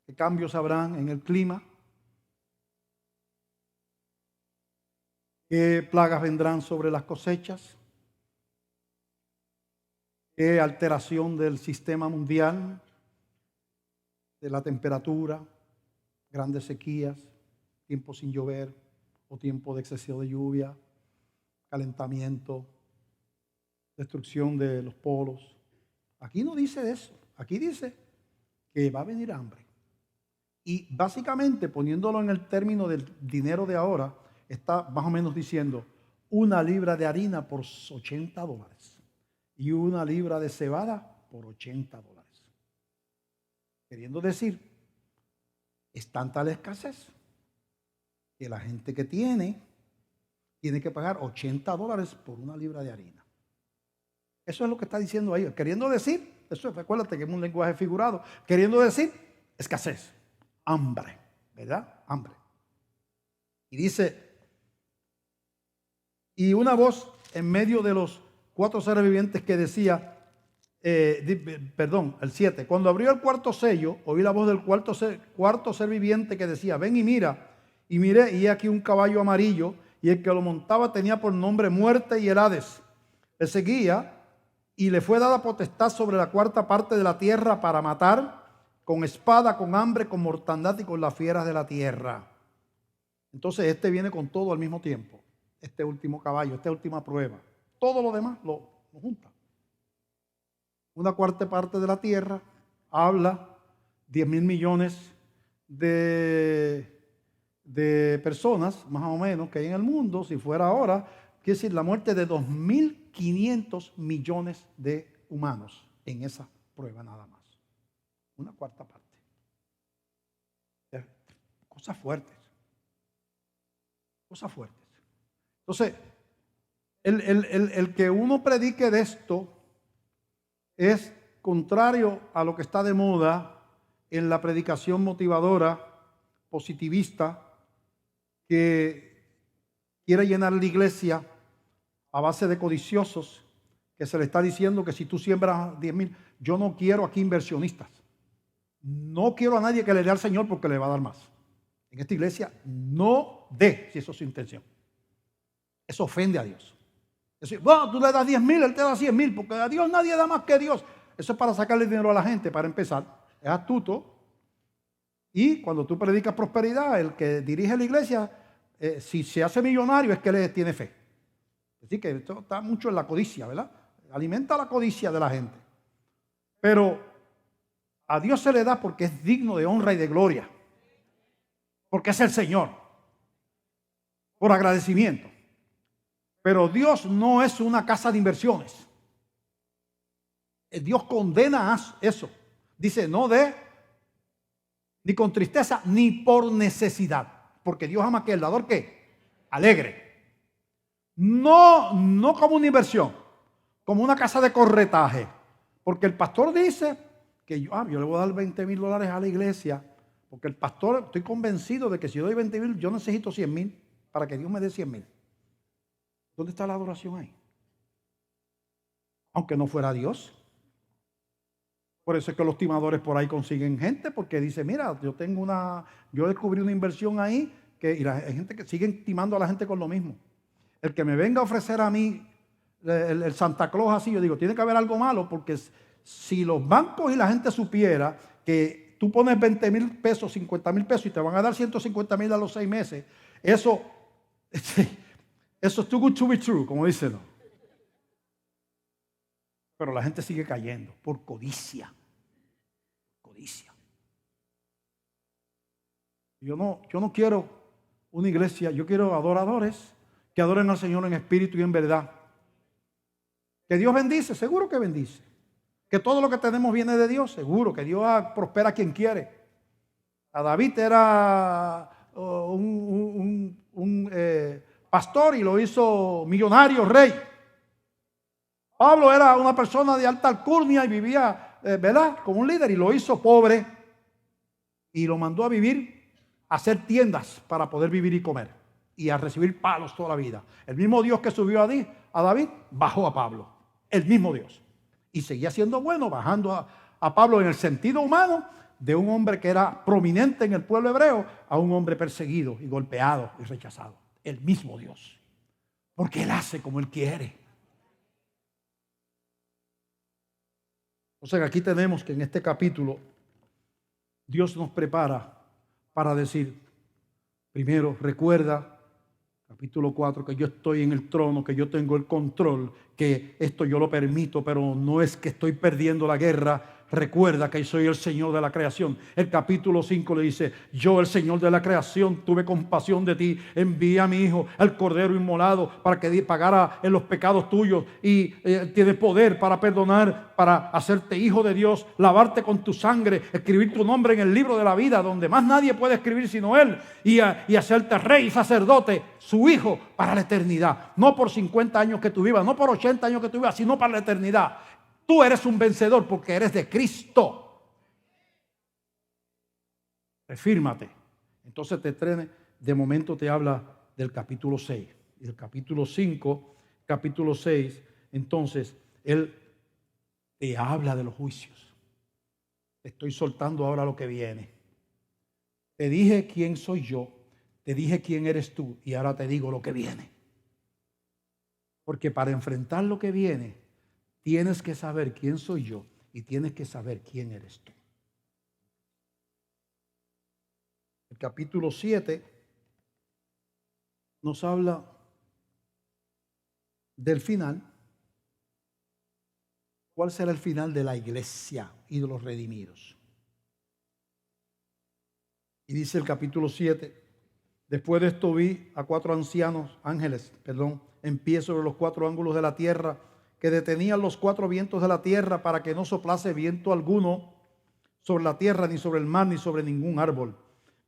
¿Qué cambios habrán en el clima? ¿Qué plagas vendrán sobre las cosechas? ¿Qué alteración del sistema mundial, de la temperatura, grandes sequías, tiempo sin llover o tiempo de exceso de lluvia, calentamiento, destrucción de los polos? Aquí no dice eso. Aquí dice que va a venir hambre. Y básicamente, poniéndolo en el término del dinero de ahora, está más o menos diciendo 1 libra de harina por $80 y 1 libra de cebada por $80. Queriendo decir, es tanta la escasez que la gente que tiene que pagar $80 por 1 libra de harina. Eso es lo que está diciendo ahí. Queriendo decir, eso recuérdate que es un lenguaje figurado, queriendo decir escasez, hambre, ¿verdad? Hambre. Y dice, y una voz en medio de los 4 seres vivientes que decía, el 7, cuando abrió el 4º sello, oí la voz del cuarto ser viviente que decía, ven y mira. Y miré, y aquí un caballo amarillo, y el que lo montaba tenía por nombre Muerte y el Hades. Le seguía, y le fue dada potestad sobre la 4ª parte de la tierra para matar, con espada, con hambre, con mortandad y con las fieras de la tierra. Entonces este viene con todo al mismo tiempo. Este último caballo, esta última prueba. Todo lo demás lo junta. 1/4 parte de la tierra habla 10.000 millones de personas, más o menos, que hay en el mundo. Si fuera ahora, quiere decir la muerte de 2.500 millones de humanos en esa prueba nada más. 1/4 parte. Cosas fuertes. Cosas fuertes. Entonces, el que uno predique de esto es contrario a lo que está de moda en la predicación motivadora, positivista, que quiere llenar la iglesia a base de codiciosos, que se le está diciendo que si tú siembras 10,000, yo no quiero aquí inversionistas. No quiero a nadie que le dé al Señor porque le va a dar más. En esta iglesia no dé, si eso es su intención. Eso ofende a Dios. Es decir, bueno, tú le das 10,000, Él te da 100,000, porque a Dios nadie da más que Dios. Eso es para sacarle dinero a la gente, para empezar. Es astuto. Y cuando tú predicas prosperidad, el que dirige la iglesia, si se hace millonario es que le tiene fe. Así que esto está mucho en la codicia, ¿verdad? Alimenta la codicia de la gente. Pero a Dios se le da porque es digno de honra y de gloria. Porque es el Señor. Por agradecimiento. Pero Dios no es una casa de inversiones. Dios condena eso. Dice, no dé ni con tristeza ni por necesidad. Porque Dios ama que el dador, ¿qué? Alegre. No como una inversión, como una casa de corretaje. Porque el pastor dice que yo le voy a dar $20,000 a la iglesia. Porque el pastor, estoy convencido de que si doy 20,000, yo necesito 100,000 para que Dios me dé 100,000. ¿Dónde está la adoración ahí? Aunque no fuera Dios. Por eso es que los timadores por ahí consiguen gente, porque dice, mira, yo descubrí una inversión ahí, y hay gente que sigue timando a la gente con lo mismo. El que me venga a ofrecer a mí el Santa Claus así, yo digo, tiene que haber algo malo, porque si los bancos y la gente supiera que tú pones 20,000 pesos, 50,000 pesos y te van a dar 150,000 a los 6 meses, eso es too good to be true, como dicen, ¿no? Pero la gente sigue cayendo por codicia. Codicia. Yo no quiero una iglesia, yo quiero adoradores que adoren al Señor en espíritu y en verdad. Que Dios bendice, seguro que bendice. Que todo lo que tenemos viene de Dios, seguro. Que Dios prospera a quien quiere. A David era un pastor y lo hizo millonario, rey. Pablo era una persona de alta alcurnia y vivía, ¿verdad?, como un líder, y lo hizo pobre y lo mandó a vivir, a hacer tiendas para poder vivir y comer y a recibir palos toda la vida. El mismo Dios que subió a David bajó a Pablo, el mismo Dios, y seguía siendo bueno, bajando a Pablo en el sentido humano de un hombre que era prominente en el pueblo hebreo a un hombre perseguido y golpeado y rechazado. El mismo Dios, porque Él hace como Él quiere. O sea, aquí tenemos que en este capítulo Dios nos prepara para decir, primero, recuerda, capítulo 4, que yo estoy en el trono, que yo tengo el control, que esto yo lo permito, pero no es que estoy perdiendo la guerra. Recuerda que soy el Señor de la creación. El capítulo 5 le dice, yo el Señor de la creación tuve compasión de ti, envié a mi hijo, al cordero inmolado, para que pagara en los pecados tuyos, y tiene poder para perdonar, para hacerte hijo de Dios, lavarte con tu sangre, escribir tu nombre en el libro de la vida, donde más nadie puede escribir sino Él, y hacerte rey y sacerdote, su hijo, para la eternidad. No por 50 años que tú vivas, no por 80 años que tú vivas, sino para la eternidad. Tú eres un vencedor porque eres de Cristo. Refírmate. Entonces de momento te habla del capítulo 6. Y del capítulo 5, capítulo 6, entonces Él te habla de los juicios. Te estoy soltando ahora lo que viene. Te dije quién soy yo, te dije quién eres tú, y ahora te digo lo que viene. Porque para enfrentar lo que viene, tienes que saber quién soy yo y tienes que saber quién eres tú. El capítulo 7 nos habla del final. ¿Cuál será el final de la iglesia y de los redimidos? Y dice el capítulo 7, después de esto vi a 4 ángeles, en pie sobre los 4 ángulos de la tierra, que detenían los 4 vientos de la tierra para que no soplase viento alguno sobre la tierra, ni sobre el mar, ni sobre ningún árbol.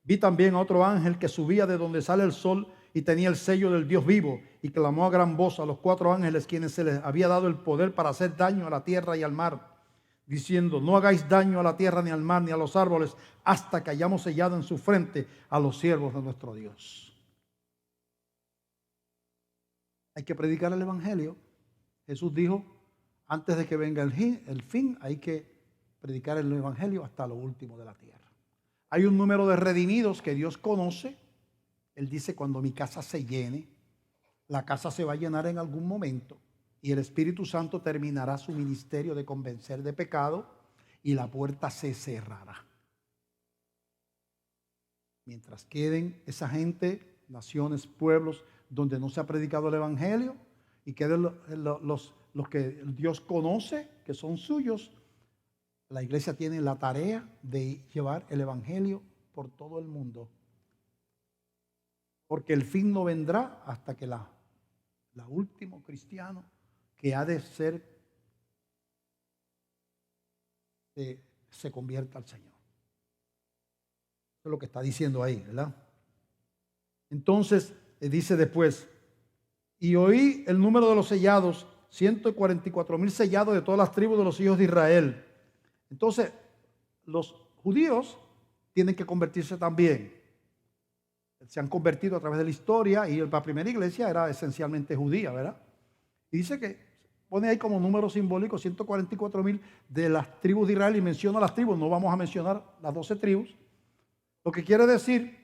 Vi también a otro ángel que subía de donde sale el sol y tenía el sello del Dios vivo, y clamó a gran voz a los 4 ángeles, quienes se les había dado el poder para hacer daño a la tierra y al mar, diciendo: no hagáis daño a la tierra, ni al mar, ni a los árboles, hasta que hayamos sellado en su frente a los siervos de nuestro Dios. Hay que predicar el evangelio. Jesús dijo: antes de que venga el fin, hay que predicar el evangelio hasta lo último de la tierra. Hay un número de redimidos que Dios conoce. Él dice: cuando mi casa se llene, la casa se va a llenar en algún momento, y el Espíritu Santo terminará su ministerio de convencer de pecado, y la puerta se cerrará. Mientras queden esa gente, naciones, pueblos, donde no se ha predicado el evangelio, y queden los que Dios conoce, que son suyos, la iglesia tiene la tarea de llevar el evangelio por todo el mundo. Porque el fin no vendrá hasta que la último cristiano que ha de ser se convierta al Señor. Eso es lo que está diciendo ahí, ¿verdad? Entonces dice después: y oí el número de los sellados, 144,000 sellados de todas las tribus de los hijos de Israel. Entonces los judíos tienen que convertirse también. Se han convertido a través de la historia, y la primera iglesia era esencialmente judía, ¿verdad? Y dice que pone ahí como número simbólico 144,000 de las tribus de Israel, y menciona las tribus. No vamos a mencionar las 12 tribus. Lo que quiere decir,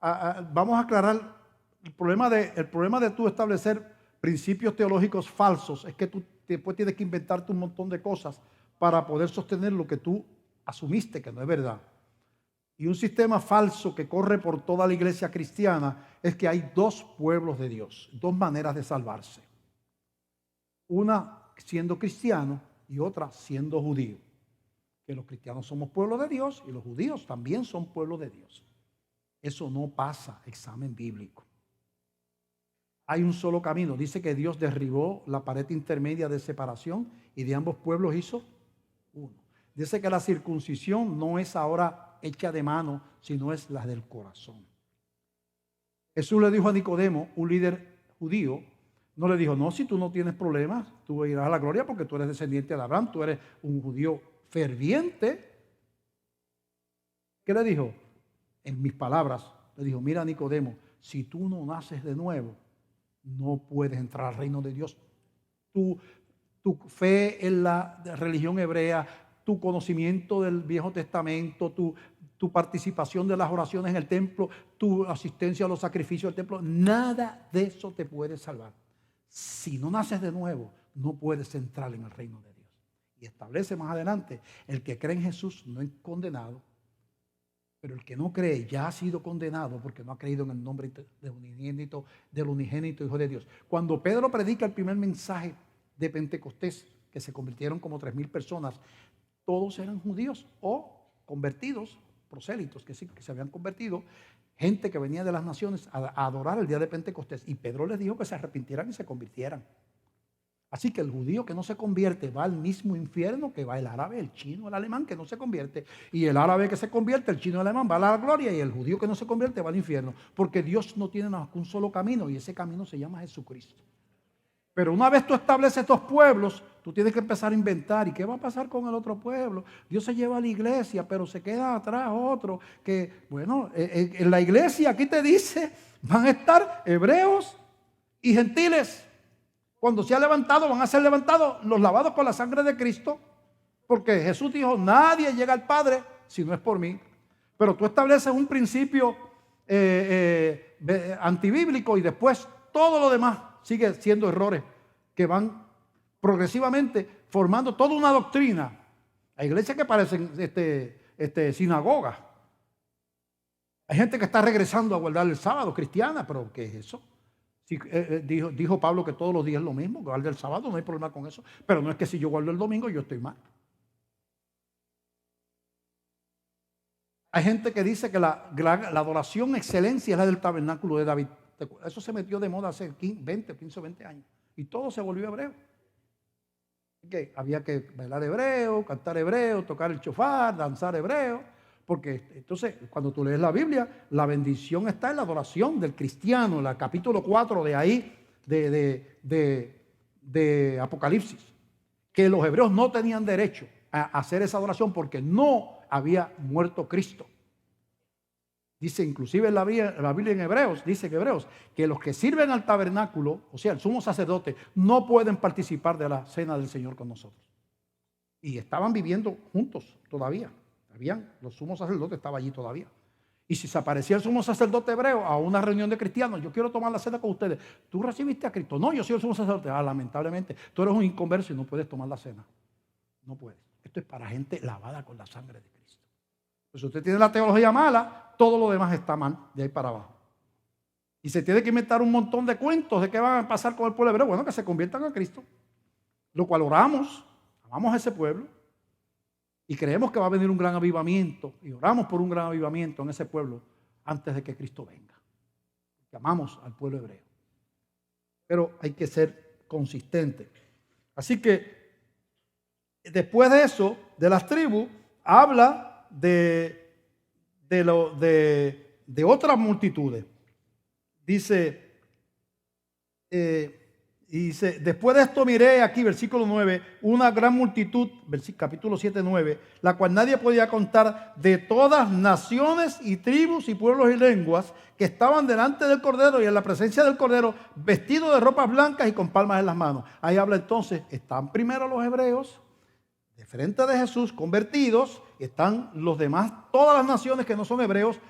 vamos a aclarar el problema de tú establecer principios teológicos falsos, es que tú después tienes que inventarte un montón de cosas para poder sostener lo que tú asumiste que no es verdad. Y un sistema falso que corre por toda la iglesia cristiana es que hay dos pueblos de Dios, dos maneras de salvarse. Una siendo cristiano y otra siendo judío. Que los cristianos somos pueblo de Dios y los judíos también son pueblo de Dios. Eso no pasa examen bíblico. Hay un solo camino. Dice que Dios derribó la pared intermedia de separación y de ambos pueblos hizo uno. Dice que la circuncisión no es ahora hecha de mano, sino es la del corazón. Jesús le dijo a Nicodemo, un líder judío, no le dijo: no, si tú no tienes problemas, tú irás a la gloria porque tú eres descendiente de Abraham, tú eres un judío ferviente. ¿Qué le dijo? En mis palabras, le dijo: mira, Nicodemo, si tú no naces de nuevo, no puedes entrar al reino de Dios. Tu fe en la religión hebrea, tu conocimiento del Viejo Testamento, tu participación de las oraciones en el templo, tu asistencia a los sacrificios del templo, nada de eso te puede salvar. Si no naces de nuevo, no puedes entrar en el reino de Dios. Y establece más adelante: el que cree en Jesús no es condenado, pero el que no cree ya ha sido condenado porque no ha creído en el nombre del unigénito Hijo de Dios. Cuando Pedro predica el primer mensaje de Pentecostés, que se convirtieron como 3,000 personas, todos eran judíos o convertidos, prosélitos, que sí, que se habían convertido, gente que venía de las naciones a adorar el día de Pentecostés. Y Pedro les dijo que se arrepintieran y se convirtieran. Así que el judío que no se convierte va al mismo infierno que va el árabe, el chino, el alemán que no se convierte. Y el árabe que se convierte, el chino, el alemán va a la gloria, y el judío que no se convierte va al infierno. Porque Dios no tiene más que un solo camino, y ese camino se llama Jesucristo. Pero una vez tú estableces estos pueblos, tú tienes que empezar a inventar. ¿Y qué va a pasar con el otro pueblo? Dios se lleva a la iglesia, pero se queda atrás otro. Que, bueno, en la iglesia aquí te dice, van a estar hebreos y gentiles. Cuando se ha levantado, van a ser levantados los lavados con la sangre de Cristo. Porque Jesús dijo: nadie llega al Padre si no es por mí. Pero tú estableces un principio antibíblico, y después todo lo demás sigue siendo errores que van progresivamente formando toda una doctrina. Hay iglesias que parecen sinagogas. Hay gente que está regresando a guardar el sábado, cristiana, pero ¿qué es eso? Sí, dijo Pablo que todos los días es lo mismo, guarda el sábado, no hay problema con eso. Pero no es que si yo guardo el domingo yo estoy mal. Hay gente que dice que la adoración excelencia es la del tabernáculo de David. Eso se metió de moda hace 15 o 20 años. Y todo se volvió hebreo. Que había que bailar hebreo, cantar hebreo, tocar el shofar, danzar hebreo. Porque entonces, cuando tú lees la Biblia, la bendición está en la adoración del cristiano. En el capítulo 4 de ahí, de Apocalipsis. Que los hebreos no tenían derecho a hacer esa adoración porque no había muerto Cristo. Dice inclusive en la Biblia en Hebreos, dice en Hebreos, que los que sirven al tabernáculo, o sea, el sumo sacerdote, no pueden participar de la cena del Señor con nosotros. Y estaban viviendo juntos todavía. Los sumos sacerdotes estaban allí todavía. Y si se aparecía el sumo sacerdote hebreo a una reunión de cristianos, yo quiero tomar la cena con ustedes. ¿Tú recibiste a Cristo? No, yo soy el sumo sacerdote. Lamentablemente, tú eres un inconverso y no puedes tomar la cena. No puedes. Esto es para gente lavada con la sangre de Cristo. Pues si usted tiene la teología mala, todo lo demás está mal, de ahí para abajo. Y se tiene que inventar un montón de cuentos de qué van a pasar con el pueblo hebreo. Bueno, que se conviertan a Cristo. Lo cual oramos, amamos a ese pueblo. Y creemos que va a venir un gran avivamiento. Y oramos por un gran avivamiento en ese pueblo antes de que Cristo venga. Amamos al pueblo hebreo. Pero hay que ser consistente. Así que después de eso, de las tribus, habla de otras multitudes. Dice, después de esto miré aquí, versículo 9, una gran multitud, capítulo 7, 9, la cual nadie podía contar, de todas naciones y tribus y pueblos y lenguas que estaban delante del Cordero y en la presencia del Cordero, vestidos de ropas blancas y con palmas en las manos. Ahí habla entonces, están primero los hebreos, de frente de Jesús, convertidos, y están los demás, todas las naciones que no son hebreos,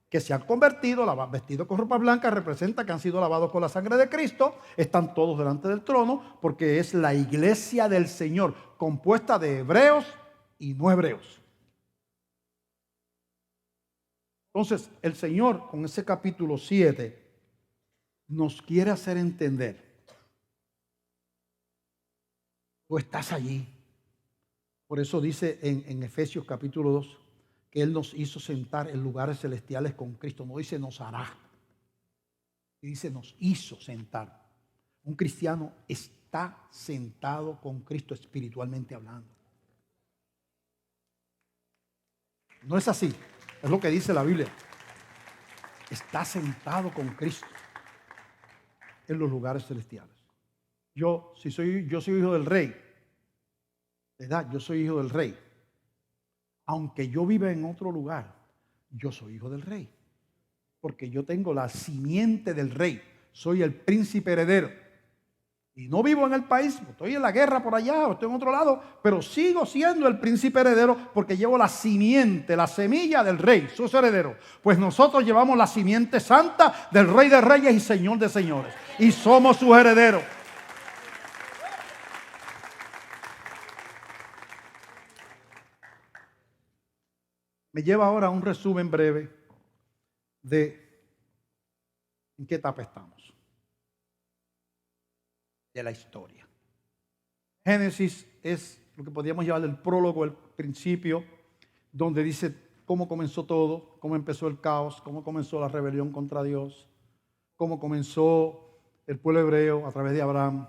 que se han convertido, vestidos con ropa blanca, representa que han sido lavados con la sangre de Cristo, están todos delante del trono, porque es la iglesia del Señor, compuesta de hebreos y no hebreos. Entonces, el Señor, con ese capítulo 7, nos quiere hacer entender, tú estás allí. Por eso dice en Efesios capítulo 2, que Él nos hizo sentar en lugares celestiales con Cristo. No dice nos hará. Dice nos hizo sentar. Un cristiano está sentado con Cristo espiritualmente hablando. No es así. Es lo que dice la Biblia. Está sentado con Cristo en los lugares celestiales. Yo soy hijo del rey. ¿Verdad? Yo soy hijo del rey. Aunque yo viva en otro lugar, yo soy hijo del rey. Porque yo tengo la simiente del rey. Soy el príncipe heredero. Y no vivo en el país, estoy en la guerra por allá o estoy en otro lado, pero sigo siendo el príncipe heredero porque llevo la simiente, la semilla del rey, soy su heredero. Pues nosotros llevamos la simiente santa del Rey de Reyes y Señor de Señores. Y somos sus herederos. Me lleva ahora a un resumen breve de en qué etapa estamos de la historia. Génesis es lo que podríamos llamar el prólogo, el principio, donde dice cómo comenzó todo, cómo empezó el caos, cómo comenzó la rebelión contra Dios, cómo comenzó el pueblo hebreo a través de Abraham,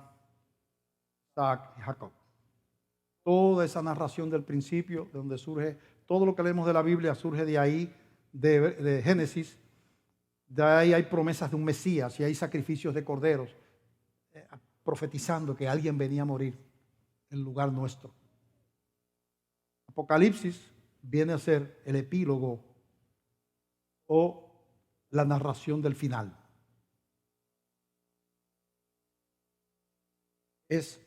Isaac y Jacob. Toda esa narración del principio, de donde surge, todo lo que leemos de la Biblia surge de ahí, de Génesis. De ahí hay promesas de un Mesías y hay sacrificios de corderos, profetizando que alguien venía a morir en lugar nuestro. Apocalipsis viene a ser el epílogo o la narración del final. Es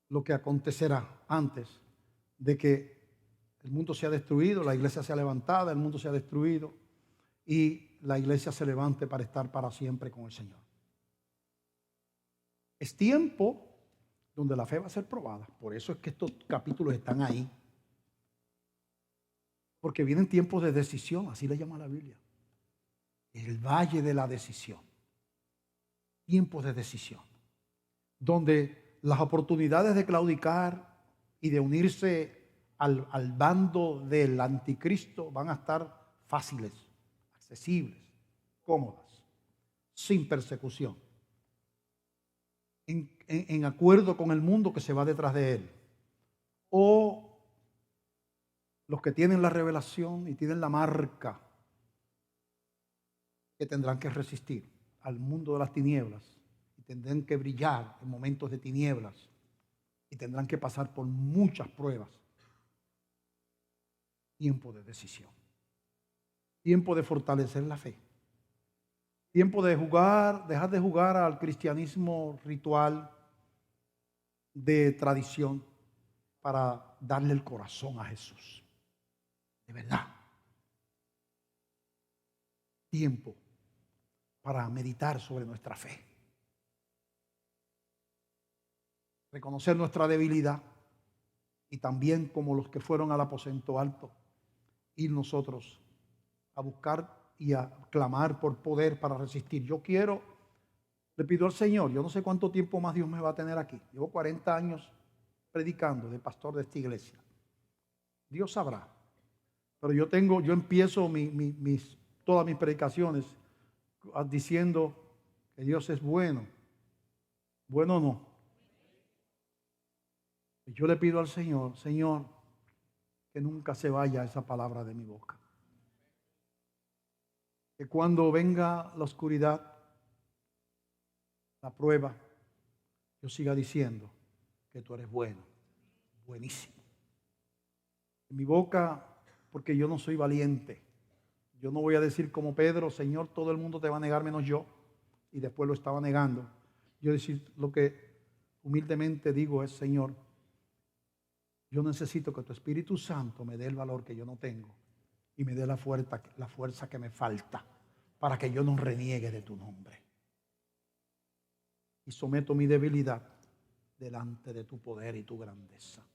lo que acontecerá antes de que el mundo sea destruido, la iglesia sea levantada, el mundo sea destruido y la iglesia se levante para estar para siempre con el Señor. Es tiempo donde la fe va a ser probada. Por eso es que estos capítulos están ahí. Porque vienen tiempos de decisión, así le llama la Biblia. El valle de la decisión. Tiempos de decisión. Donde las oportunidades de claudicar y de unirse al bando del anticristo van a estar fáciles, accesibles, cómodas, sin persecución. En acuerdo con el mundo que se va detrás de él. O los que tienen la revelación y tienen la marca que tendrán que resistir al mundo de las tendrán que brillar en momentos de tinieblas y tendrán que pasar por muchas pruebas. Tiempo de decisión, tiempo de fortalecer la fe, tiempo de dejar de jugar al cristianismo ritual de tradición para darle el corazón a Jesús. De verdad. Tiempo para meditar sobre nuestra fe. Reconocer nuestra debilidad y también, como los que fueron al aposento alto, ir nosotros a buscar y a clamar por poder para resistir. Le pido al Señor, yo no sé cuánto tiempo más Dios me va a tener aquí. Llevo 40 años predicando de pastor de esta iglesia. Dios sabrá. Pero yo empiezo todas mis predicaciones diciendo que Dios es bueno. Bueno o no. Y yo le pido al Señor, Señor, que nunca se vaya esa palabra de mi boca. Que cuando venga la oscuridad, la prueba, yo siga diciendo que tú eres bueno, buenísimo. En mi boca, porque yo no soy valiente. Yo no voy a decir como Pedro, Señor, todo el mundo te va a negar menos yo. Y después lo estaba negando. Yo decir lo que humildemente digo es, Señor, yo necesito que tu Espíritu Santo me dé el valor que yo no tengo y me dé la fuerza que me falta para que yo no reniegue de tu nombre. Y someto mi debilidad delante de tu poder y tu grandeza.